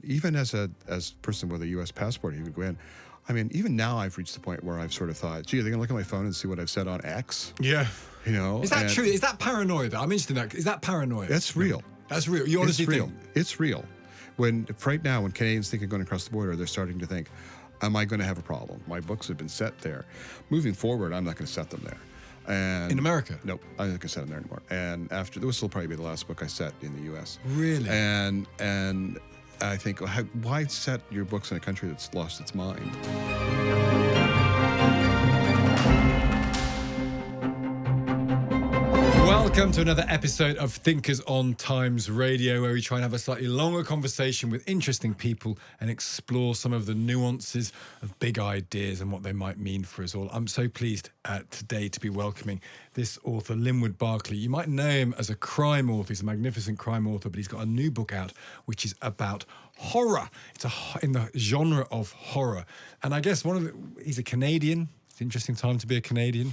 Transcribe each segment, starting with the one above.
even as a person with a U.S. passport, he would go in. I mean, even now I've reached the point where I've sort of thought, gee, are they going to look at my phone and see what I've said on X? Yeah. You know? Is that true? Is that paranoia, though? I'm interested in that. Is that paranoia? That's real. That's real. You honestly think? It's real. Right now, when Canadians think of going across the border, they're starting to think, am I going to have a problem? My books have been set there. Moving forward, I'm not going to set them there. And in America? Nope, I'm not going to set them there anymore. And after, this will probably be the last book I set in the U.S. Really? And I think, why set your books in a country that's lost its mind? Welcome to another episode of Thinkers on Times Radio, where we try and have a slightly longer conversation with interesting people and explore some of the nuances of big ideas and what they might mean for us all. I'm so pleased today to be welcoming this author, Linwood Barclay. You might know him as a crime author. He's a magnificent crime author, but he's got a new book out which is about horror. It's in the genre of horror. And I guess he's a Canadian. It's an interesting time to be a Canadian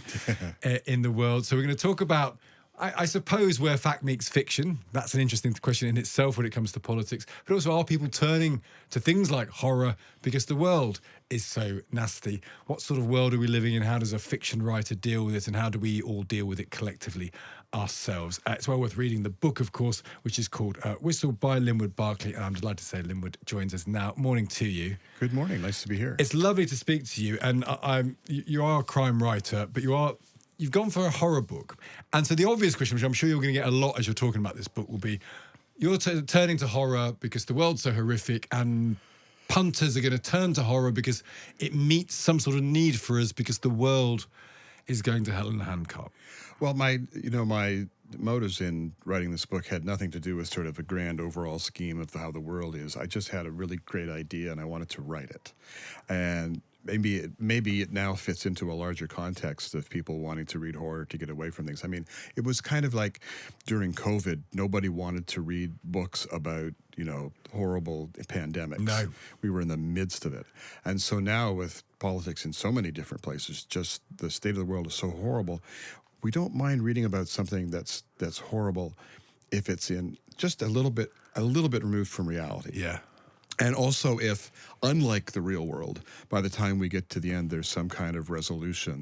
in the world. So we're going to talk about, I suppose, where fact meets fiction. That's an interesting question in itself when it comes to politics. But also, are people turning to things like horror because the world is so nasty? What sort of world are we living in? How does a fiction writer deal with it? And how do we all deal with it collectively ourselves? It's well worth reading the book, of course, which is called Whistle by Linwood Barclay. And I'm delighted to say Linwood joins us now. Morning to you. Good morning. Nice to be here. It's lovely to speak to you. And you are a crime writer, but you've gone for a horror book. And so the obvious question, which I'm sure you're going to get a lot as you're talking about this book, will be, you're turning to horror because the world's so horrific, and punters are going to turn to horror because it meets some sort of need for us because the world is going to hell in a handcart. Well, my motives in writing this book had nothing to do with sort of a grand overall scheme of how the world is. I just had a really great idea and I wanted to write it. And maybe it now fits into a larger context of people wanting to read horror to get away from things. I mean, it was kind of like during COVID, nobody wanted to read books about, horrible pandemics. No. We were in the midst of it. And so now with politics in so many different places, just the state of the world is so horrible. We don't mind reading about something that's horrible if it's in just a little bit removed from reality. Yeah. And also if, unlike the real world, by the time we get to the end, there's some kind of resolution,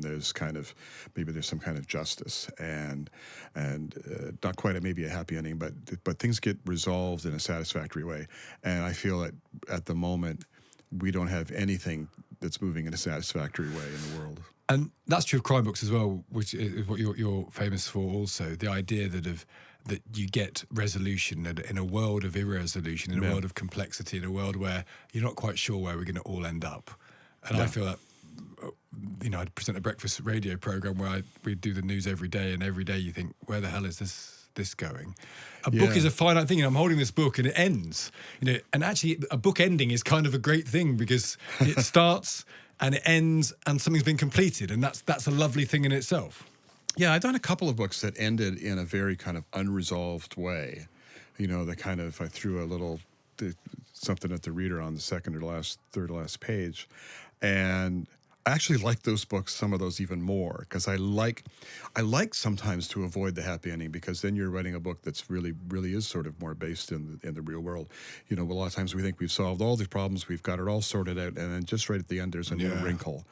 maybe there's some kind of justice, and not quite maybe a happy ending, but things get resolved in a satisfactory way. And I feel that at the moment, we don't have anything that's moving in a satisfactory way in the world. And that's true of crime books as well, which is what you're famous for also, the idea that you get resolution in a world of irresolution, in a world of complexity, in a world where you're not quite sure where we're going to all end up. And I feel that, I present a breakfast radio program where we do the news every day, and every day you think, where the hell is this going? A book is a finite thing, and I'm holding this book and it ends. And actually a book ending is kind of a great thing because it starts and it ends and something's been completed, and that's a lovely thing in itself. Yeah, I've done a couple of books that ended in a very kind of unresolved way. I threw something at the reader on the third to last page. And I actually like those books, some of those even more, because I like sometimes to avoid the happy ending, because then you're writing a book that's really, really is sort of more based in the real world. A lot of times we think we've solved all these problems, we've got it all sorted out, and then just right at the end there's a new wrinkle.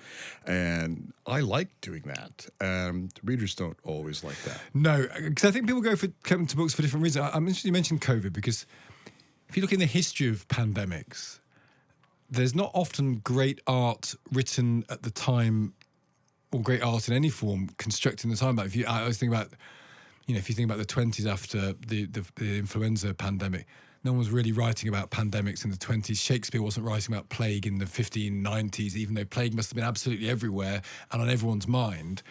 And I like doing that. Readers don't always like that. No, because I think people come to books for different reasons. I'm interested you mentioned COVID, because if you look in the history of pandemics, there's not often great art written at the time, or great art in any form constructed in the time. But I always think about, if you think about the 20s after the influenza pandemic, no one was really writing about pandemics in the 20s. Shakespeare wasn't writing about plague in the 1590s, even though plague must have been absolutely everywhere and on everyone's mind.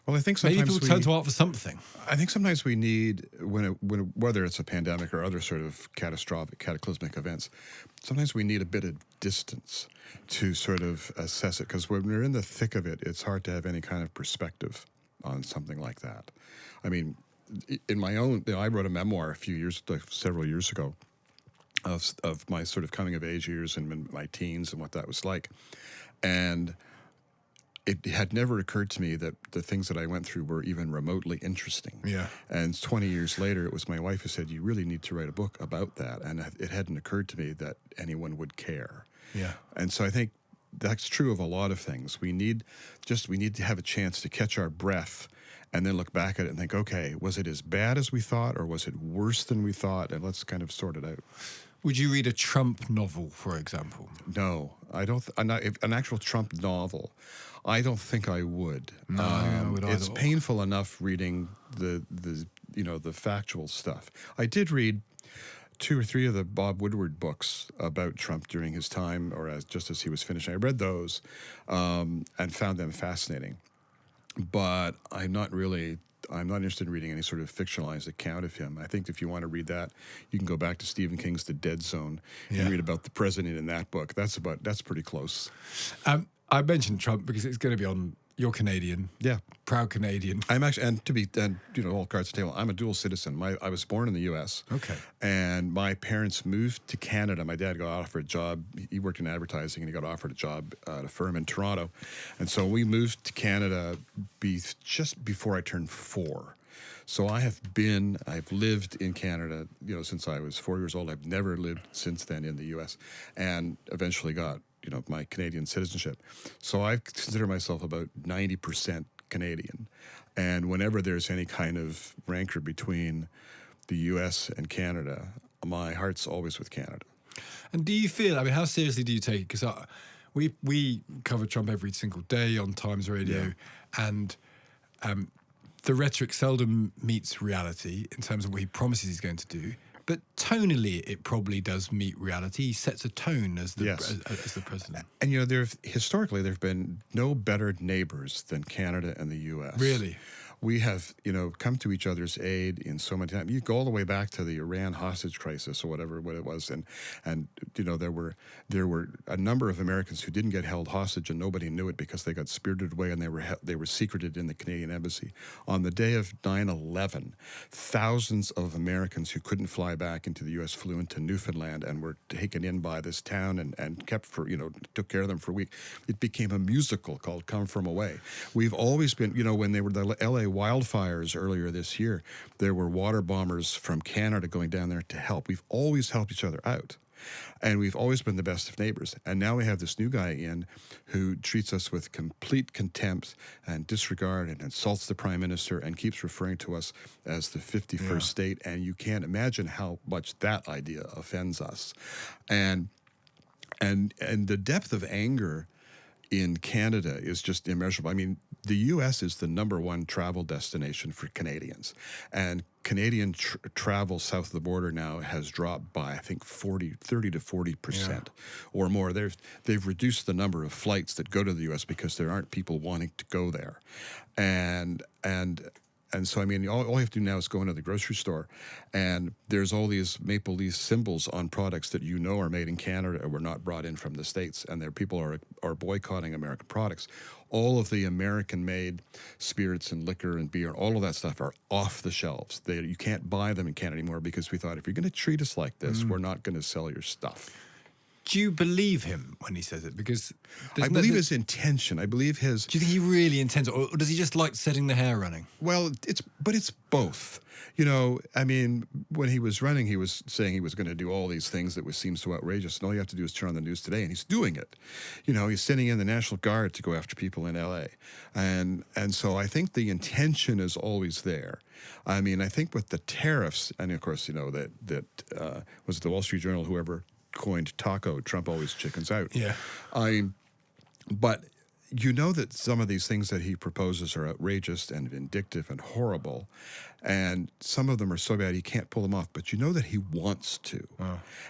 Well, I think sometimes maybe people turn to art for something. I think sometimes we need, whether it's a pandemic or other sort of cataclysmic events, sometimes we need a bit of distance to sort of assess it, because when we're in the thick of it, it's hard to have any kind of perspective on something like that. I mean, in my own, I wrote a memoir several years ago of my sort of coming of age years and my teens and what that was like, and it had never occurred to me that the things that I went through were even remotely interesting. Yeah. And 20 years later, it was my wife who said, "You really need to write a book about that." And it hadn't occurred to me that anyone would care. Yeah. And so I think that's true of a lot of things. We need to have a chance to catch our breath and then look back at it and think, okay, was it as bad as we thought, or was it worse than we thought? And let's kind of sort it out. Would you read a Trump novel, for example? No, I don't. An actual Trump novel, I don't think I would. No, I would it's either. painful enough reading the factual stuff. I did read 2 or 3 of the Bob Woodward books about Trump during his time, or just as he was finishing. I read those and found them fascinating. But I'm not interested in reading any sort of fictionalized account of him. I think if you want to read that, you can go back to Stephen King's The Dead Zone and read about the president in that book. That's pretty close. I mentioned Trump because it's going to be on. You're Canadian. Yeah. Proud Canadian. I'm actually, all cards to the table, I'm a dual citizen. I was born in the U.S. Okay. And my parents moved to Canada. My dad got offered a job. He worked in advertising, and he got offered a job at a firm in Toronto. And so we moved to Canada just before I turned 4. So I've lived in Canada, since I was 4 years old. I've never lived since then in the U.S. and eventually got my Canadian citizenship. So I consider myself about 90% Canadian. And whenever there's any kind of rancor between the U.S. and Canada, my heart's always with Canada. And do you feel, how seriously do you take it? Because we cover Trump every single day on Times Radio, and the rhetoric seldom meets reality in terms of what he promises he's going to do. But tonally, it probably does meet reality. He sets a tone as the president. And historically, there have been no better neighbors than Canada and the U.S. Really? We have, come to each other's aid in so many times. You go all the way back to the Iran hostage crisis or what it was, and there were a number of Americans who didn't get held hostage, and nobody knew it because they got spirited away, and they were secreted in the Canadian embassy. On the day of 9/11, thousands of Americans who couldn't fly back into the U.S. flew into Newfoundland and were taken in by this town and kept for took care of them for a week. It became a musical called "Come From Away." We've always been, when they were the L.A. wildfires earlier this year, there were water bombers from Canada going down there to help. We've always helped each other out, and we've always been the best of neighbors. And now we have this new guy in who treats us with complete contempt and disregard and insults the prime minister and keeps referring to us as the 51st state. And you can't imagine how much that idea offends us. And the depth of anger in Canada is just immeasurable. I mean, the U.S. is the #1 travel destination for Canadians, and Canadian travel south of the border now has dropped by, I think, 30 to 40% or more. They've reduced the number of flights that go to the U.S. because there aren't people wanting to go there, and so, I mean, all you have to do now is go into the grocery store, and there's all these maple leaf symbols on products that are made in Canada or were not brought in from the States, and people are boycotting American products. All of the American-made spirits and liquor and beer, all of that stuff are off the shelves. You can't buy them in Canada anymore because we thought, if you're going to treat us like this, we're not going to sell your stuff. Do you believe him when he says it? Because I believe his intention. I believe his... Do you think he really intends it, or does he just like setting the hair running? Well, it's both. I mean, when he was running, he was saying he was going to do all these things that seems so outrageous, and all you have to do is turn on the news today, and he's doing it. He's sending in the National Guard to go after people in L.A., and so I think the intention is always there. I mean, I think with the tariffs, and of course, that was it the Wall Street Journal, whoever coined taco, Trump always chickens out. Yeah. But that some of these things that he proposes are outrageous and vindictive and horrible, and some of them are so bad he can't pull them off, but that he wants to.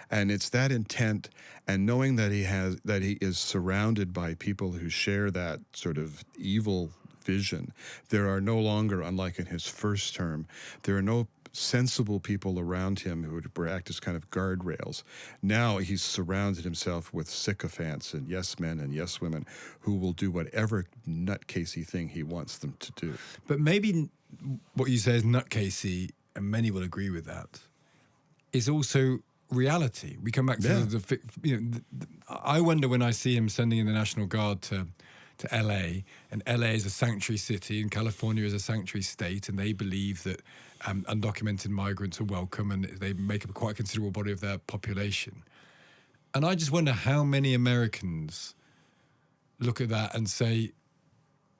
And it's that intent, and knowing that he is surrounded by people who share that sort of evil vision. There are no longer, unlike in his first term, there are no sensible people around him who would act as kind of guardrails. Now he's surrounded himself with sycophants and yes men and yes women who will do whatever nutcasey thing he wants them to do. But maybe what you say is nutcasey, and many will agree with that, is also reality. We come back to I wonder when I see him sending in the National Guard to to LA, and LA is a sanctuary city and California is a sanctuary state, and they believe that undocumented migrants are welcome and they make up quite a considerable body of their population. And I just wonder how many Americans look at that and say,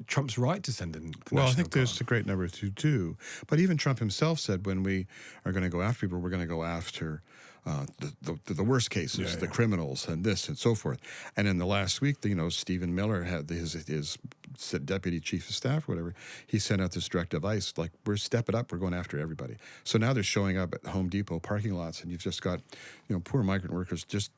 Trump's right to send in the Well, I National think there's Guard. a great number who do. But even Trump himself said when we are going to go after people, we're going to go after the worst cases, the criminals and this and so forth. And in the last week, Stephen Miller had his deputy chief of staff, or whatever. He sent out this directive ice, like, we're step it up, we're going after everybody. So now they're showing up at Home Depot parking lots, and you've just got, poor migrant workers just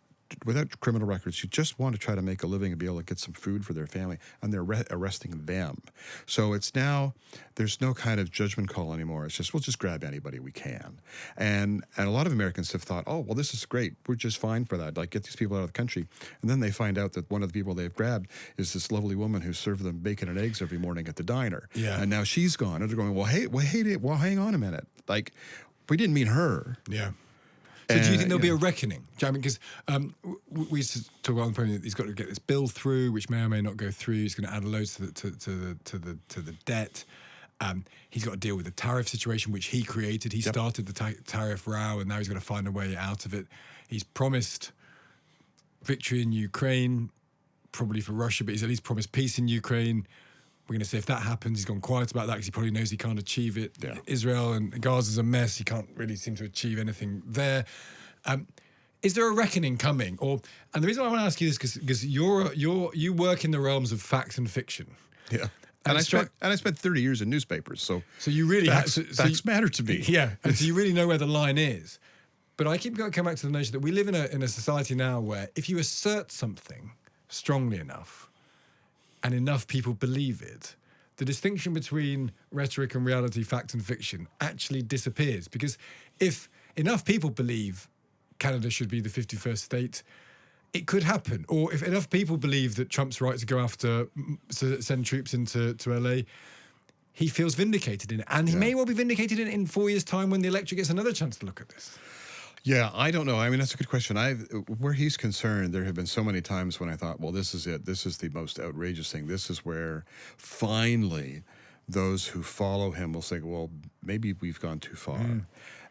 without criminal records, who just want to try to make a living and be able to get some food for their family, and they're arresting them. So it's now, there's no kind of judgment call anymore. It's just, we'll just grab anybody we can. And a lot of Americans have thought, oh, well, this is great. We're just fine for that. Like, get these people out of the country. And then they find out that one of the people they've grabbed is this lovely woman who served them bacon and eggs every morning at the diner. Yeah. And now she's gone. And they're going, well, hang on a minute. Like, we didn't mean her. Yeah. So do you think there'll be yeah. a reckoning? Do you know what I mean? Because we used to talk about on the program that he's got to get this bill through, which may or may not go through. He's going to add loads to the debt. He's got to deal with the tariff situation, which he created. He started the tariff row, and now he's got to find a way out of it. He's promised victory in Ukraine, probably for Russia, but he's at least promised peace in Ukraine. We're going to see if that happens. He's gone quiet about that because he probably knows he can't achieve it. Yeah. Israel and Gaza's a mess. He can't really seem to achieve anything there. Is there a reckoning coming? And the reason why I want to ask you this because you work in the realms of fact and fiction. Yeah. And I spent 30 years in newspapers, so you really facts matter to me. Yeah, and so you really know where the line is. But I keep coming back to the notion that we live in a society now where if you assert something strongly enough, and enough people believe it, the distinction between rhetoric and reality, fact and fiction, actually disappears. Because if enough people believe Canada should be the 51st state, it could happen. Or if enough people believe that Trump's right to go after, to send troops into LA, he feels vindicated in it. And he may well be vindicated in 4 years' time when the electorate gets another chance to look at this. Yeah, I don't know. I mean, that's a good question. Where he's concerned, there have been so many times when I thought, well, this is it. This is the most outrageous thing. This is where finally those who follow him will say, well, maybe we've gone too far.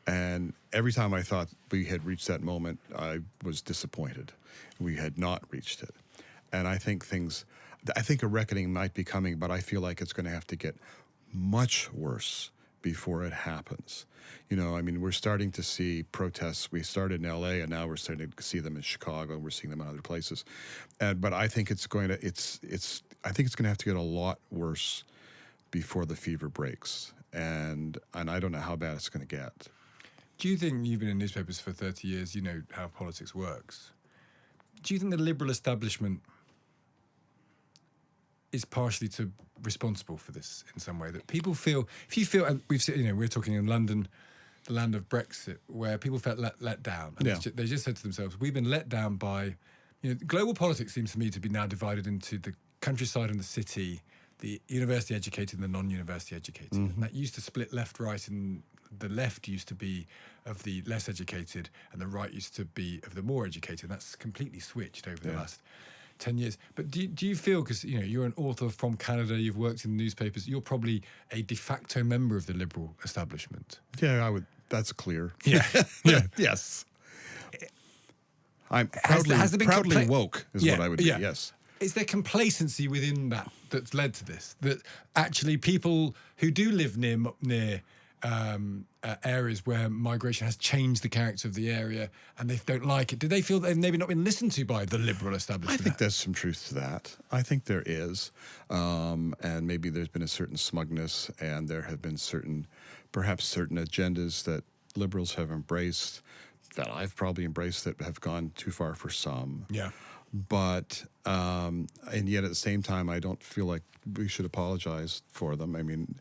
And every time I thought we had reached that moment, I was disappointed. We had not reached it. And I think a reckoning might be coming, but I feel like it's going to have to get much worse before it happens. I mean, we're starting to see protests. We started in LA, and now we're starting to see them in Chicago, and we're seeing them in other places. But I think it's going to have to get a lot worse before the fever breaks. And I don't know how bad it's going to get. Do you think, you've been in newspapers for 30 years, you know how politics works. Do you think the liberal establishment is partially responsible for this in some way? That people feel, if you feel, and we've seen, we're talking in London, the land of Brexit, where people felt let down. And they just said to themselves, we've been let down by, global politics seems to me to be now divided into the countryside and the city, the university educated and the non-university educated. And that used to split left, right, and the left used to be of the less educated and the right used to be of the more educated. That's completely switched over the last 10 years. But do you feel, because you're an author from Canada, you've worked in the newspapers, you're probably a de facto member of the liberal establishment? Yeah, I would. That's clear. Yeah. Yes. I'm proudly woke is what I would be. Yes. Is there complacency within that's led to this? That actually people who do live near areas where migration has changed the character of the area and they don't like it, do they feel they've maybe not been listened to by the liberal establishment? I think there's some truth to that. I think there is. And maybe there's been a certain smugness, and there have been perhaps certain agendas that liberals have embraced, that I've probably embraced, that have gone too far for some. Yeah. But, and yet at the same time, I don't feel like we should apologize for them. I mean,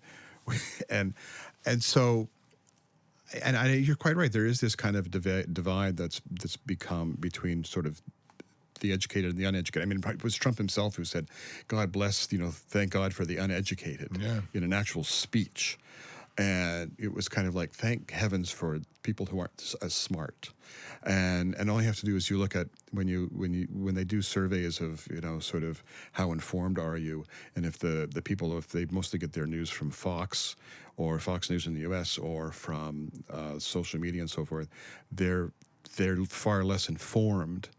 so you're quite right. There is this kind of divide that's become between sort of the educated and the uneducated. I mean, it was Trump himself who said, God bless, thank God for the uneducated in an actual speech. And it was kind of like, thank heavens for people who aren't as smart. And all you have to do is you look at when they do surveys of, sort of how informed are you, and if the people, if they mostly get their news from Fox or Fox News in the U.S. or from social media and so forth, they're far less informed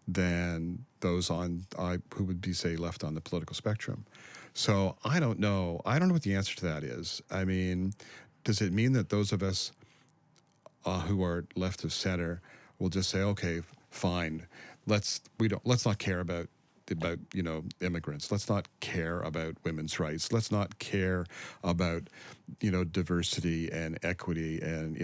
than those who would be, say, left on the political spectrum. So I don't know. I don't know what the answer to that is. I mean, does it mean that those of us who are left of center will just say, okay, fine, let's not care about immigrants. Let's not care about women's rights. Let's not care about diversity and equity, and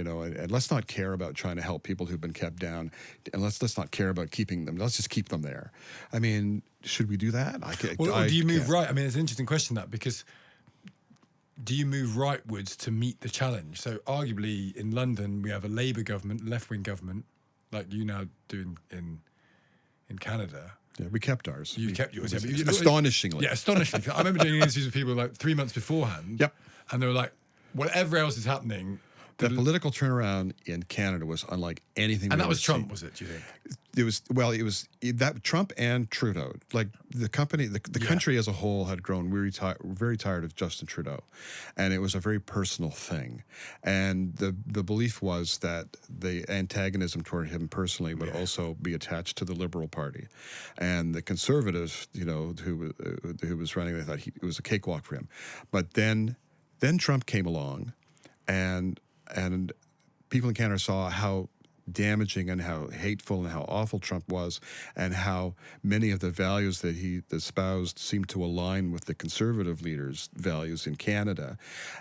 let's not care about trying to help people who've been kept down, and let's not care about keeping them. Let's just keep them there. I mean, should we do that? Or do you move right? I mean, it's an interesting question, that, because do you move rightwards to meet the challenge? So arguably in London we have a Labour government, left-wing government, like you now do in Canada. Yeah, we kept ours. You kept yours. Astonishingly. Yeah, astonishingly. I remember doing interviews with people like 3 months beforehand. Yep. And they were like, whatever else is happening. The political turnaround in Canada was unlike anything. And that was Trump, was it, do you think? It was that Trump and Trudeau. Like the country as a whole had grown very tired of Justin Trudeau, and it was a very personal thing. And the belief was that the antagonism toward him personally would also be attached to the Liberal Party, and the Conservative, who was running, they thought it was a cakewalk for him. But then Trump came along, and people in Canada saw how damaging and how hateful and how awful Trump was, and how many of the values that he espoused seemed to align with the conservative leaders' values in Canada.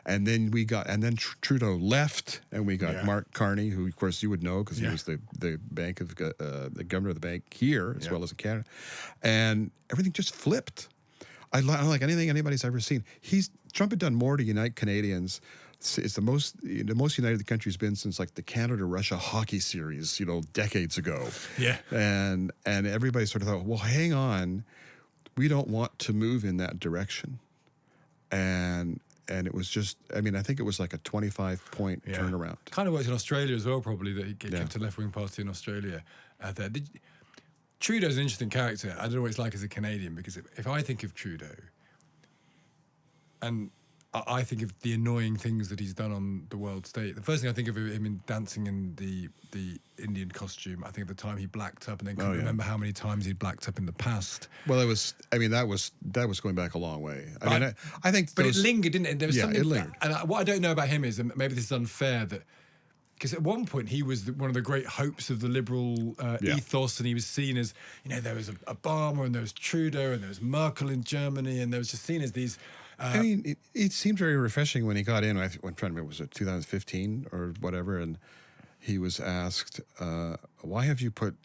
And then Trudeau left, and we got Mark Carney, who of course you would know because he was the governor of the bank here as well as in Canada, and everything just flipped. I don't like anything anybody's ever seen. Trump had done more to unite Canadians. It's the most united the country's been since like the Canada-Russia hockey series, decades ago. Yeah. And everybody sort of thought, well, hang on, we don't want to move in that direction. And it was just, I think it was like a 25-point turnaround. Kind of worked in Australia as well, probably, that he kept a left-wing party in Australia there. Trudeau's an interesting character. I don't know what it's like as a Canadian, because if I think of Trudeau, and I think of the annoying things that he's done on the world stage, the first thing I think of him in dancing in the Indian costume. I think at the time he blacked up, and then couldn't remember how many times he'd blacked up in the past. Well, that was going back a long way. I think, but it lingered, didn't it? There was something, it lingered. And what I don't know about him is, and maybe this is unfair, that because at one point he was one of the great hopes of the liberal ethos, and he was seen as, there was Obama, and there was Trudeau, and there was Merkel in Germany, and there was just seen as these. It seemed very refreshing when he got in. I'm trying to remember, was it 2015 or whatever? And he was asked, why have you put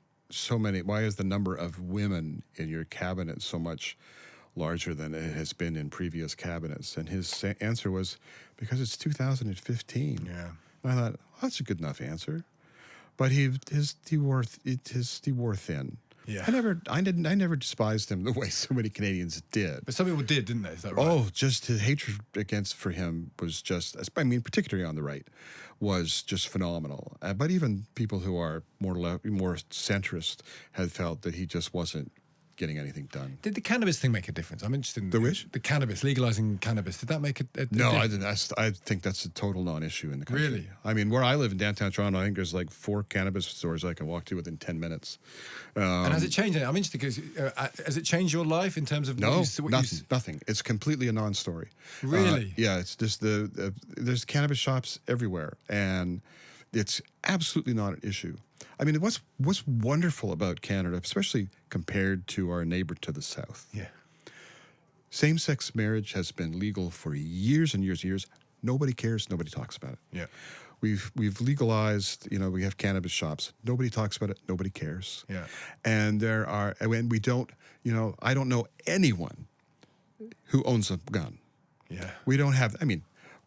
why is the number of women in your cabinet so much larger than it has been in previous cabinets? And his answer was, because it's 2015. Yeah. And I thought, well, that's a good enough answer. But he wore thin. Yeah. I never despised him the way so many Canadians did. But some people did, didn't they? Is that right? Oh, just his hatred for him was just, particularly on the right, was just phenomenal. But even people who are more centrist had felt that he just wasn't getting anything done. Did the cannabis thing make a difference? I'm interested in the which? The cannabis, legalizing cannabis. Did that make a No, I didn't. I think that's a total non-issue in the country. Really? Where I live in downtown Toronto, I think there's like 4 cannabis stores I can walk to within 10 minutes. And has it changed? I'm interested because has it changed your life in terms of nothing. It's completely a non-story. Really? Yeah, it's just there's cannabis shops everywhere, and it's absolutely not an issue. What's wonderful about Canada, especially compared to our neighbor to the south. Yeah. Same-sex marriage has been legal for years and years and years. Nobody cares. Nobody talks about it. Yeah. We've legalized, we have cannabis shops. Nobody talks about it. Nobody cares. Yeah. And we don't, I don't know anyone who owns a gun. Yeah. We don't have,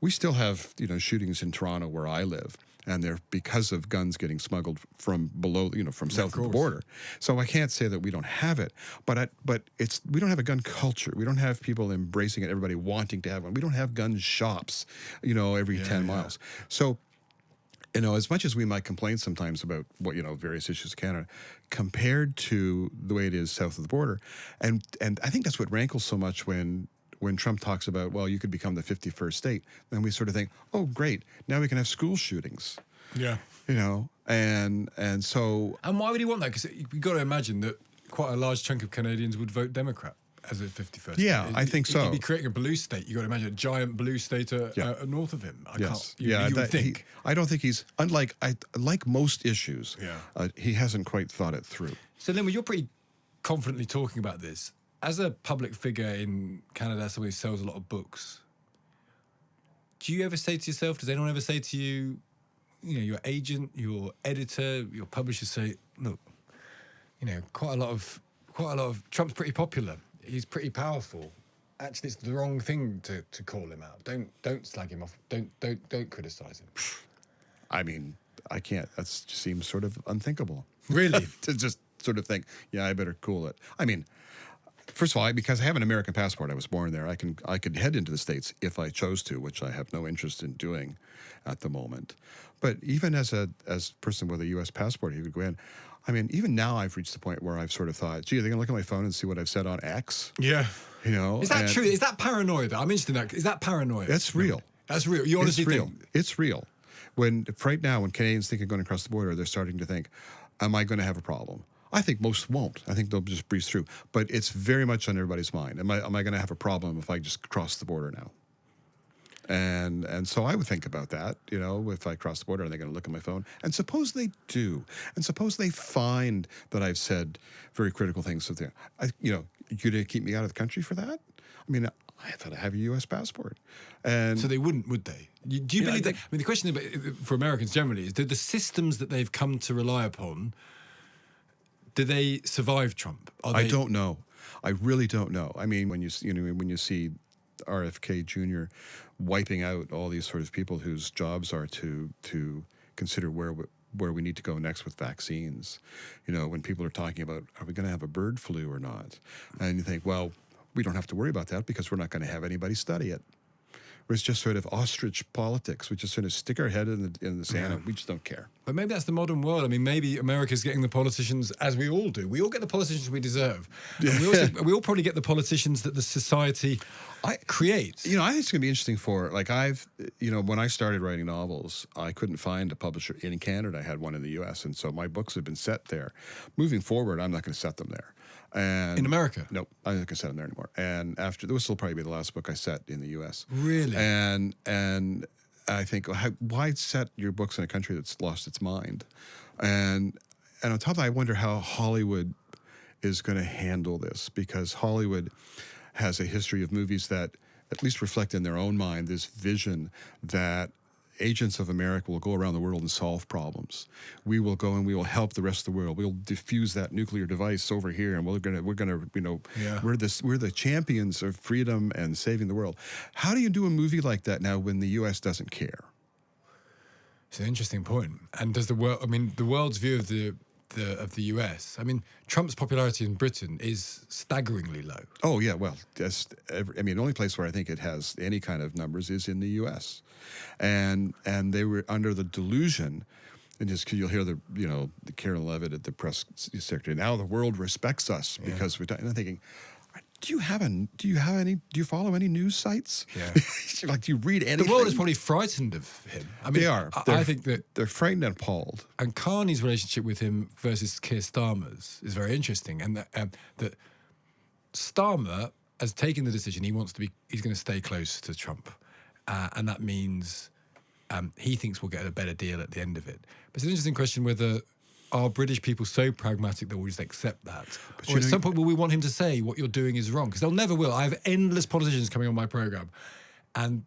we still have, shootings in Toronto where I live. And they're because of guns getting smuggled from below, from south of the course. border. So I can't say that we don't have it, but we don't have a gun culture. We don't have people embracing it, everybody wanting to have one. We don't have gun shops, every 10 miles. So, as much as we might complain sometimes about what, various issues of Canada, compared to the way it is south of the border, and I think that's what rankles so much when Trump talks about, well, you could become the 51st state, then we sort of think, oh, great, now we can have school shootings. Yeah. And so... And why would he want that? Because you've got to imagine that quite a large chunk of Canadians would vote Democrat as a 51st. Yeah, I think so. He'd be creating a blue state. You've got to imagine a giant blue state north of him. You would think. I don't think he's... like most issues, he hasn't quite thought it through. So, Linwood, you're pretty confidently talking about this. As a public figure in Canada, somebody who sells a lot of books, do you ever say to yourself, does anyone ever say to you, your agent, your editor, your publisher say, look, quite a lot of Trump's pretty popular. He's pretty powerful. Actually, it's the wrong thing to call him out. Don't slag him off. Don't criticize him. I mean, I can't. That seems sort of unthinkable. Really? To just sort of think, I better cool it. I mean, first of all, because I have an American passport, I was born there. I could head into the States if I chose to, which I have no interest in doing at the moment. But even as a person with a U.S. passport, he could go in. I mean, even now I've reached the point where I've sort of thought, gee, are they going to look at my phone and see what I've said on X? Yeah. Is that true? Is that paranoia, though? I'm interested in that. Is that paranoia? That's real. That's real. You honestly think? It's real. Right now, when Canadians think of going across the border, they're starting to think, am I going to have a problem? I think most won't. I think they'll just breeze through. But it's very much on everybody's mind. Am I going to have a problem if I just cross the border now? And so I would think about that, if I cross the border, are they going to look at my phone? And suppose they do. And suppose they find that I've said very critical things. So you're going to keep me out of the country for that? I mean, I thought I have a U.S. passport. And so they wouldn't, would they? Do you believe that? I mean, the question for Americans generally is, do the systems that they've come to rely upon, do they survive Trump? I don't know. I really don't know. I mean, when you see RFK Jr. wiping out all these sort of people whose jobs are to consider where we need to go next with vaccines, when people are talking about, are we going to have a bird flu or not? And you think, well, we don't have to worry about that because we're not going to have anybody study it. Where it's just sort of ostrich politics. We just sort of stick our head in the sand and we just don't care. But maybe that's the modern world. I mean, maybe America's getting the politicians, as we all do. We all get the politicians we deserve. And we all probably get the politicians that the society creates. I think it's going to be interesting when I started writing novels, I couldn't find a publisher in Canada. I had one in the U.S. And so my books have been set there. Moving forward, I'm not going to set them there. And in America? Nope, I'm not going to set them there anymore. And this will probably be the last book I set in the U.S. Really? And I think, why set your books in a country that's lost its mind? And on top of that, I wonder how Hollywood is going to handle this, because Hollywood has a history of movies that at least reflect in their own mind this vision that agents of America will go around the world and solve problems. We will go and we will help the rest of the world. We'll diffuse that nuclear device over here, and we're gonna we're the champions of freedom and saving the world. How do you do a movie like that now when the U.S. doesn't care? It's an interesting point. And does the world? I mean, the world's view of the U.S. I mean, Trump's popularity in Britain is staggeringly low. Oh yeah, well, the only place where I think it has any kind of numbers is in the U.S. And they were under the delusion, and just you'll hear the Karen Levitt at the press secretary. Now the world respects us because we're. And I'm thinking, do you follow any news sites? Yeah. Do you read anything? The world is probably frightened of him. I mean, they are. I think that they're frightened and appalled. And Carney's relationship with him versus Keir Starmer's is very interesting, and that Starmer has taken the decision he's going to stay close to Trump, and that means he thinks we'll get a better deal at the end of it. But it's an interesting question whether. Are British people so pragmatic that we'll just accept that? Or at some point will we want him to say what you're doing is wrong? Because they'll never will. I have endless politicians coming on my programme, and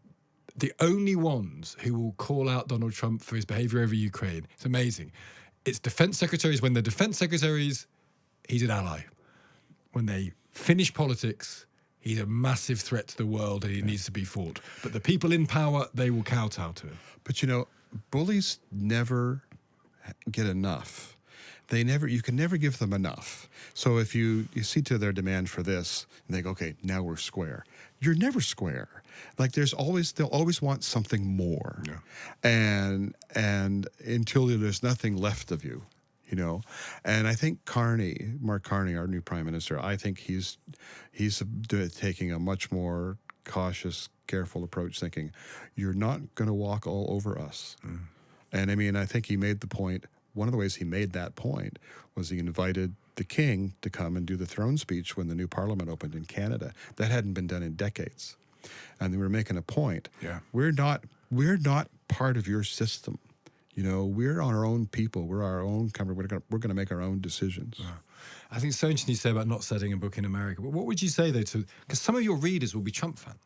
the only ones who will call out Donald Trump for his behaviour over Ukraine, it's amazing. It's defence secretaries. When they're defence secretaries, he's an ally. When they finish politics, he's a massive threat to the world and he needs to be fought. But the people in power, they will kowtow to him. But bullies never get enough. You can never give them enough. So if you see to their demand for this, and they go, okay, now we're square. You're never square. Like they'll always want something more. Yeah. And until there's nothing left of you, you know. And I think Mark Carney, our new prime minister, I think he's taking a much more cautious, careful approach, thinking you're not going to walk all over us. And I mean, I think he made the point. One of the ways he made that point was he invited the king to come and do the throne speech when the new parliament opened in Canada. That hadn't been done in decades. And they were making a point. Yeah. We're not part of your system. You know, we're our own people. We're our own company. We're going to make our own decisions. I think it's so interesting you say about not setting a book in America. But what would you say, though, because some of your readers will be Trump fans.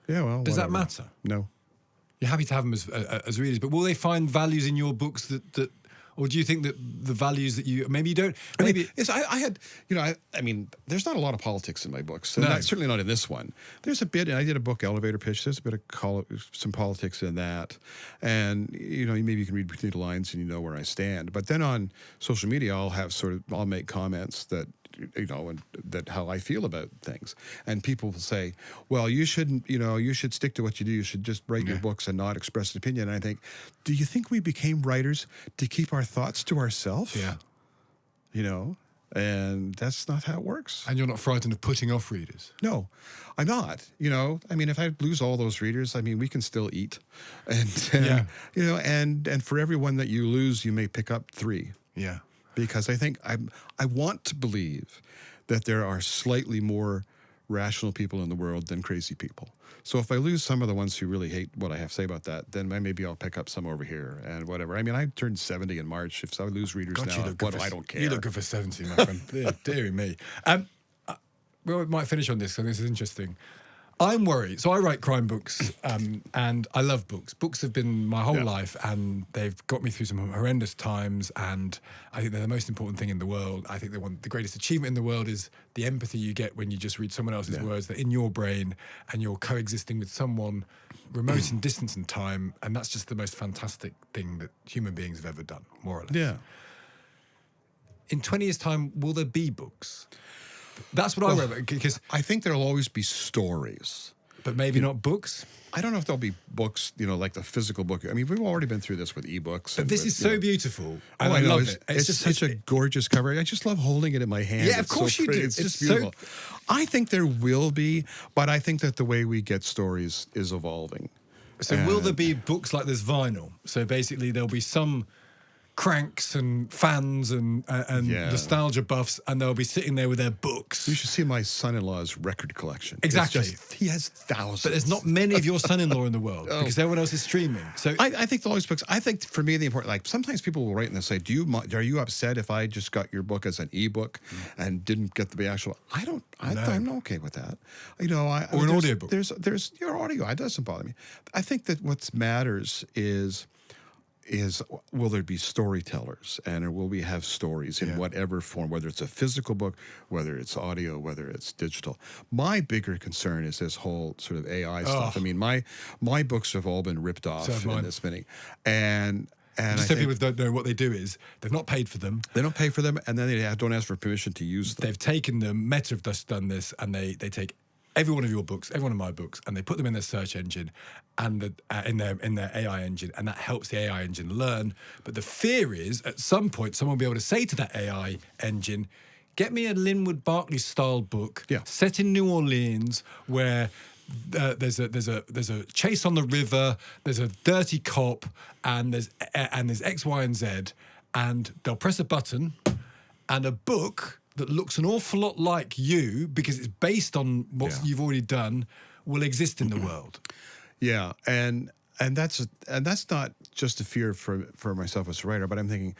Yeah, well, Does that whatever. matter? No. You're happy to have them as readers, but will they find values in your books that or do you think that the values that maybe you don't, maybe... I had, you know, I mean, there's not a lot of politics in my books. And No. certainly not in this one. There's a bit, and I did a book, Elevator Pitch, there's a bit of some politics in that. And, you know, maybe you can read between the lines and you know where I stand. But then on social media, I'll make comments that, you know, and that how I feel about things. And people will say, well, you shouldn't, you know, you should stick to what you do. You should just write your books and not express an opinion. And I think, do you think we became writers to keep our thoughts to ourselves? Yeah. You know, and that's not how it works. And you're not frightened of putting off readers? No, I'm not. You know, I mean, if I lose all those readers, I mean, we can still eat. And, Yeah. you know, and for every one that you lose, you may pick up 3. Yeah. Because I think I want to believe that there are slightly more rational people in the world than crazy people. So if I lose some of the ones who really hate what I have to say about that, then maybe I'll pick up some over here and whatever. I mean, I turned 70 in March. If I lose readers God, now, I don't care. You look good for 70, my friend. Dear me. We might finish on this, because this is interesting. I'm worried. So I write crime books, and I love books. Books have been my whole life, and they've got me through some horrendous times, and I think they're the most important thing in the world. I think the greatest achievement in the world is the empathy you get when you just read someone else's words. They're in your brain, and you're coexisting with someone remote in distance and time, and that's just the most fantastic thing that human beings have ever done, more or less. Yeah. In 20 years' time, will there be books? That's what I wrote, because I think there'll always be stories. but maybe not books. I don't know if there'll be books, you know, like the physical book. I mean, we've already been through this with ebooks. But this is so beautiful. Oh, And I know. love it. It's just such a gorgeous cover. I just love holding it in my hand. Yeah, of It's course so you do. pretty. It's It's just so- beautiful. I think there will be, but I think that the way we get stories is evolving. So will there be books like this vinyl? So basically there'll be some cranks and fans and nostalgia buffs, and they'll be sitting there with their books. You should see my son-in-law's record collection. It's Exactly. he has thousands. But there's not many of your son-in-law in the world because everyone else is streaming. So I think all these books. I think for me the important, like sometimes people will write and they'll say, are you upset if I just got your book as an ebook and didn't get the actual? I'm okay with that. You know, Or an audiobook. There's your audio. It doesn't bother me. I think that what matters is will there be storytellers, and will we have stories in whatever form, whether it's a physical book, whether it's audio, whether it's digital. My bigger concern is this whole sort of AI stuff. I mean, my books have all been ripped off in this many, and just so people don't know what they do is they've not paid for them. They don't pay for them, and then they don't ask for permission to use them. They've taken them. Meta have just done this, and they take every one of your books, every one of my books, and they put them in their search engine and in their AI engine, and that helps the AI engine learn. But the fear is, at some point, someone will be able to say to that AI engine, "Get me a Linwood Barclay style book set in New Orleans where." There's a chase on the river. There's a dirty cop, and there's X, Y, and Z, and they'll press a button, and a book that looks an awful lot like you because it's based on what you've already done will exist in the world. Yeah, and that's not just a fear for myself as a writer, but I'm thinking,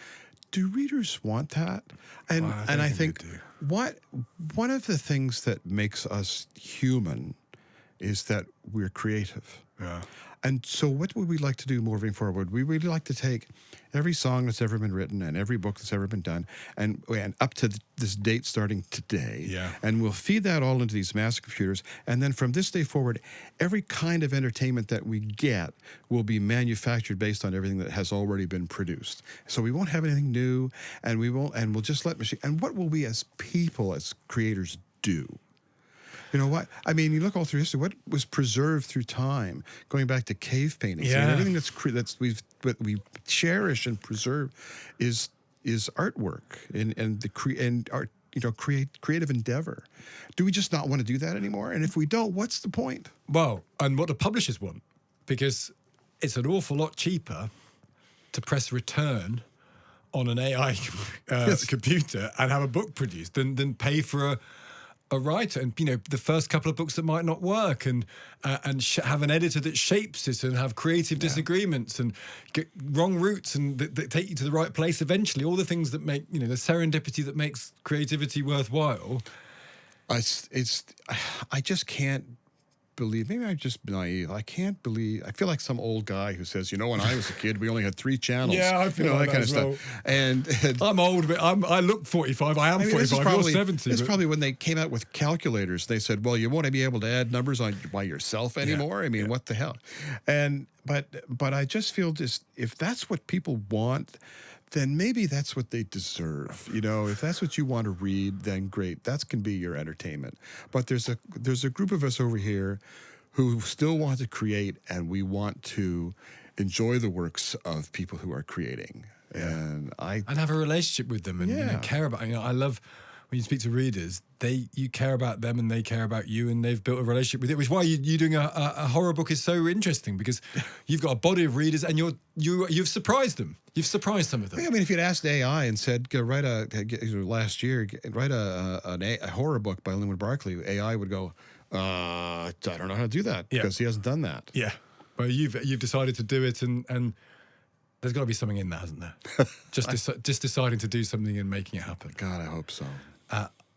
do readers want that? And I think one of the things that makes us human is that we're creative. Yeah. And so what would we like to do moving forward? We would like to take every song that's ever been written and every book that's ever been done and up to this date starting today. Yeah. And we'll feed that all into these massive computers. And then from this day forward, every kind of entertainment that we get will be manufactured based on everything that has already been produced. So we won't have anything new, and we'll just let machine. And what will we as people, as creators, do? You know what? I mean, you look all through history. What was preserved through time, going back to cave paintings, Yeah. and everything that we cherish and preserve, is artwork and art. Creative endeavor. Do we just not want to do that anymore? And if we don't, what's the point? Well, and what the publishers want, because it's an awful lot cheaper to press return on an AI computer and have a book produced than pay for a writer. And the first couple of books that might not work, and have an editor that shapes it, and have creative disagreements and get wrong routes, and that take you to the right place eventually. All the things that make the serendipity that makes creativity worthwhile. I just can't believe. Maybe I'm just naive. I can't believe. I feel like some old guy who says, when I was a kid, we only had 3 channels. Yeah, I feel like that kind that of as well. stuff. And I'm old, but I look 45. I am 45. You're 70. It's but- probably when they came out with calculators. They said, "Well, you won't be able to add numbers by yourself anymore." I mean, what the hell? But I just feel if that's what people want, then maybe that's what they deserve. If that's what you want to read, then great. That can be your entertainment. But there's a group of us over here who still want to create, and we want to enjoy the works of people who are creating. And have a relationship with them, and care about. I love when you speak to readers. You care about them, and they care about you, and they've built a relationship with it. Which is why you doing a horror book is so interesting, because you've got a body of readers, and you've surprised them. You've surprised some of them. I mean, if you'd asked AI and said, last year, write a horror book by Linwood Barclay, AI would go, I don't know how to do that, because he hasn't done that. Yeah, but you've decided to do it, and there's got to be something in that, hasn't there? just deciding to do something and making it happen. God, I hope so.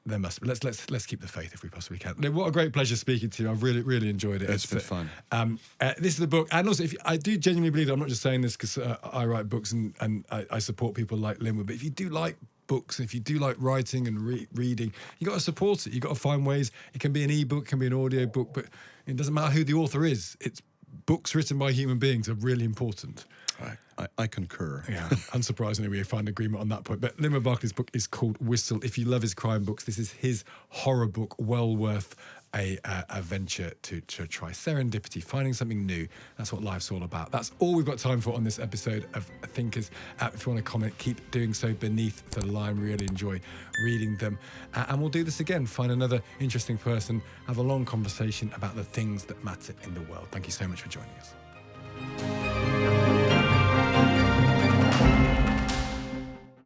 There must be. Let's keep the faith if we possibly can. What a great pleasure speaking to you. I've really, really enjoyed it. It's been fun. This is the book, and also I do genuinely believe that I'm not just saying this because I write books and I support people like Linwood. But if you do like books, and if you do like writing and reading, you got to support it. You got to find ways. It can be an ebook, it can be an audio book, but it doesn't matter who the author is. It's books written by human beings are really important. I concur. Yeah, unsurprisingly, we find agreement on that point. But Linwood Barclay's book is called Whistle. If you love his crime books, this is his horror book, well worth a venture to try. Serendipity, finding something new. That's what life's all about. That's all we've got time for on this episode of Thinkers. If you want to comment, keep doing so beneath the line. Really enjoy reading them. And we'll do this again. Find another interesting person, have a long conversation about the things that matter in the world. Thank you so much for joining us.